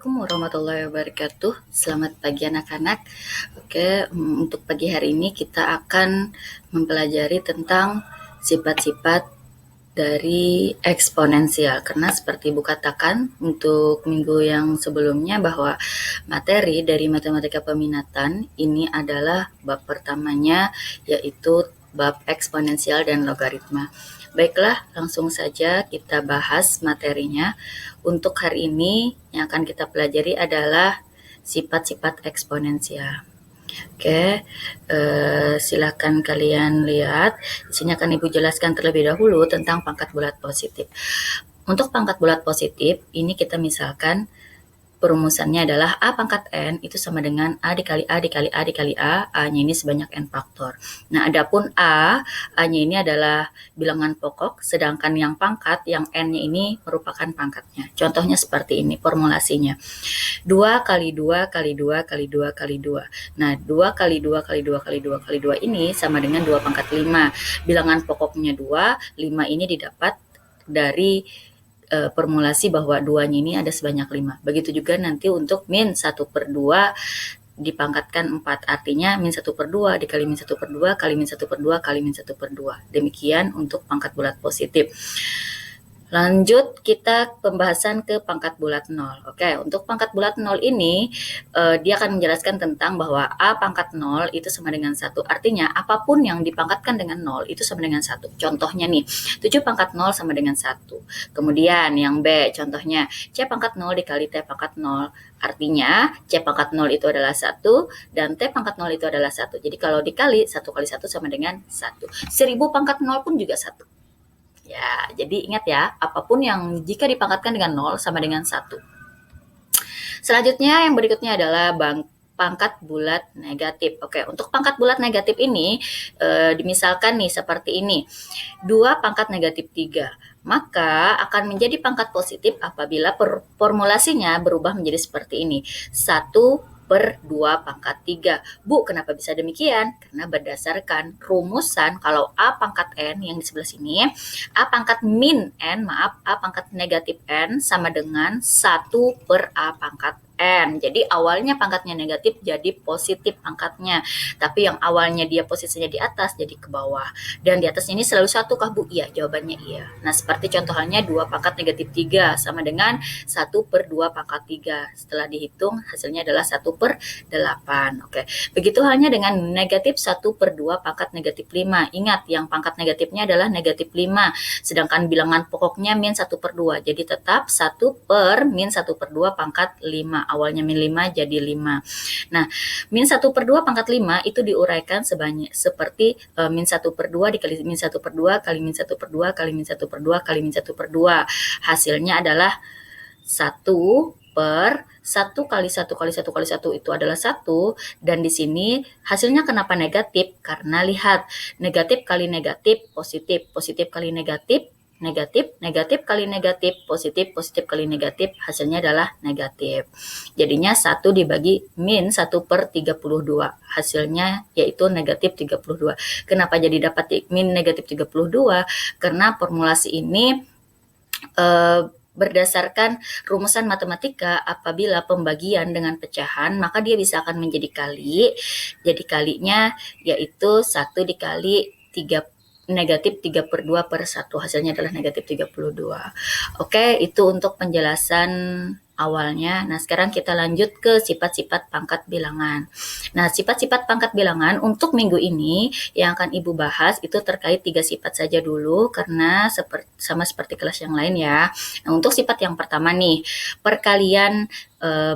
Assalamualaikum warahmatullahi wabarakatuh. Selamat pagi anak-anak. Oke, untuk pagi hari ini kita akan mempelajari tentang sifat-sifat dari eksponensial. Karena seperti Ibu katakan untuk minggu yang sebelumnya bahwa materi dari matematika peminatan ini adalah bab pertamanya, yaitu bab eksponensial dan logaritma. Baiklah, langsung saja kita bahas materinya. Untuk hari ini yang akan kita pelajari adalah sifat-sifat eksponensial. Oke, silakan kalian lihat. Di sini akan Ibu jelaskan terlebih dahulu tentang pangkat bulat positif. Untuk pangkat bulat positif, ini kita misalkan perumusannya adalah A pangkat N itu sama dengan A dikali A dikali A dikali A, A-nya ini sebanyak N faktor. Nah, adapun A-nya ini adalah bilangan pokok, sedangkan yang pangkat, yang N-nya ini merupakan pangkatnya. Contohnya seperti ini formulasinya. 2 kali 2 kali 2 kali 2 kali 2. Nah, 2 kali 2 kali 2 kali 2 kali 2 ini sama dengan 2 pangkat 5. Bilangan pokoknya 2, 5 ini didapat dari formulasi bahwa 2-nya ini ada sebanyak 5. Begitu juga nanti untuk min 1/2 dipangkatkan 4. Artinya min 1/2 dikali min 1/2 kali min 1/2 kali min 1/2. Demikian untuk pangkat bulat positif. Lanjut kita pembahasan ke pangkat bulat 0. Oke, untuk pangkat bulat 0 ini dia akan menjelaskan tentang bahwa A pangkat 0 itu sama dengan 1. Artinya apapun yang dipangkatkan dengan 0 itu sama dengan 1. Contohnya nih, 7 pangkat 0 sama dengan 1. Kemudian yang B, contohnya C pangkat 0 dikali T pangkat 0. Artinya C pangkat 0 itu adalah 1 dan T pangkat 0 itu adalah 1. Jadi kalau dikali 1 kali 1 sama dengan 1. 1000 pangkat 0 pun juga 1. Ya, jadi ingat ya, apapun yang jika dipangkatkan dengan 0 sama dengan 1. Selanjutnya yang berikutnya adalah pangkat bulat negatif. Oke, untuk pangkat bulat negatif ini dimisalkan nih seperti ini. 2 pangkat negatif 3. Maka akan menjadi pangkat positif apabila formulasinya berubah menjadi seperti ini. 1/2 pangkat 3. Bu, kenapa bisa demikian? Karena berdasarkan rumusan kalau A pangkat N yang di sebelah sini, A pangkat min N, A pangkat negatif N sama dengan 1/A pangkat N. Jadi awalnya pangkatnya negatif jadi positif pangkatnya. Tapi yang awalnya dia posisinya di atas jadi ke bawah. Dan di atasnya ini selalu 1 kah Bu? Iya, jawabannya iya. Nah, seperti contohnya 2 pangkat negatif 3 sama dengan 1/2 pangkat 3. Setelah dihitung hasilnya adalah 1/8. Oke. Begitu halnya dengan negatif 1/2 pangkat negatif 5. Ingat, yang pangkat negatifnya adalah negatif 5. Sedangkan bilangan pokoknya min 1/2. Jadi tetap 1/min 1/2 pangkat 5. Awalnya min 5 jadi 5. Nah, min 1/2 pangkat 5 itu diuraikan seperti min 1/2 dikali min 1/2 kali min 1/2 kali min 1/2 kali min 1/2. Hasilnya adalah 1/1 kali 1 kali 1 kali 1 itu adalah 1. Dan di sini hasilnya kenapa negatif? Karena lihat, negatif kali negatif positif, positif kali negatif negatif, negatif kali negatif positif, positif kali negatif, hasilnya adalah negatif. Jadinya 1 dibagi min 1/32. Hasilnya yaitu negatif 32. Kenapa jadi dapat min negatif 32? Karena formulasi ini berdasarkan rumusan matematika, apabila pembagian dengan pecahan maka dia bisa akan menjadi kali. Jadi kalinya yaitu 1 dikali 3 negatif 3/2/1. Hasilnya adalah negatif 32. Oke, itu untuk penjelasan awalnya. Nah, sekarang kita lanjut ke sifat-sifat pangkat bilangan. Nah, sifat-sifat pangkat bilangan untuk minggu ini yang akan Ibu bahas itu terkait 3 sifat saja dulu karena sama seperti kelas yang lain ya. Nah, untuk sifat yang pertama nih, perkalian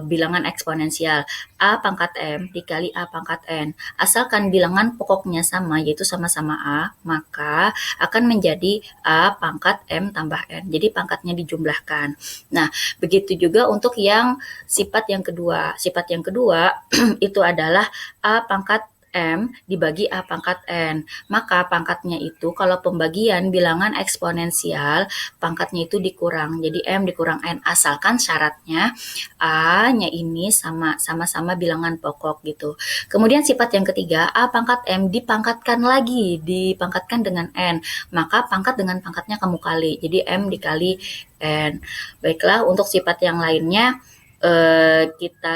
bilangan eksponensial A pangkat M dikali A pangkat N. Asalkan bilangan pokoknya sama, yaitu sama-sama A, maka akan menjadi A pangkat M tambah N. Jadi pangkatnya dijumlahkan. Nah, begitu juga untuk yang sifat yang kedua. Sifat yang kedua itu adalah A pangkat M dibagi A pangkat N. Maka pangkatnya itu kalau pembagian bilangan eksponensial, pangkatnya itu dikurang. Jadi M dikurang N. Asalkan syaratnya A-nya ini sama-sama bilangan pokok gitu. Kemudian sifat yang ketiga, A pangkat M dipangkatkan lagi, dipangkatkan dengan N. Maka pangkat dengan pangkatnya kamu kali. Jadi M dikali N. Baiklah, untuk sifat yang lainnya, kita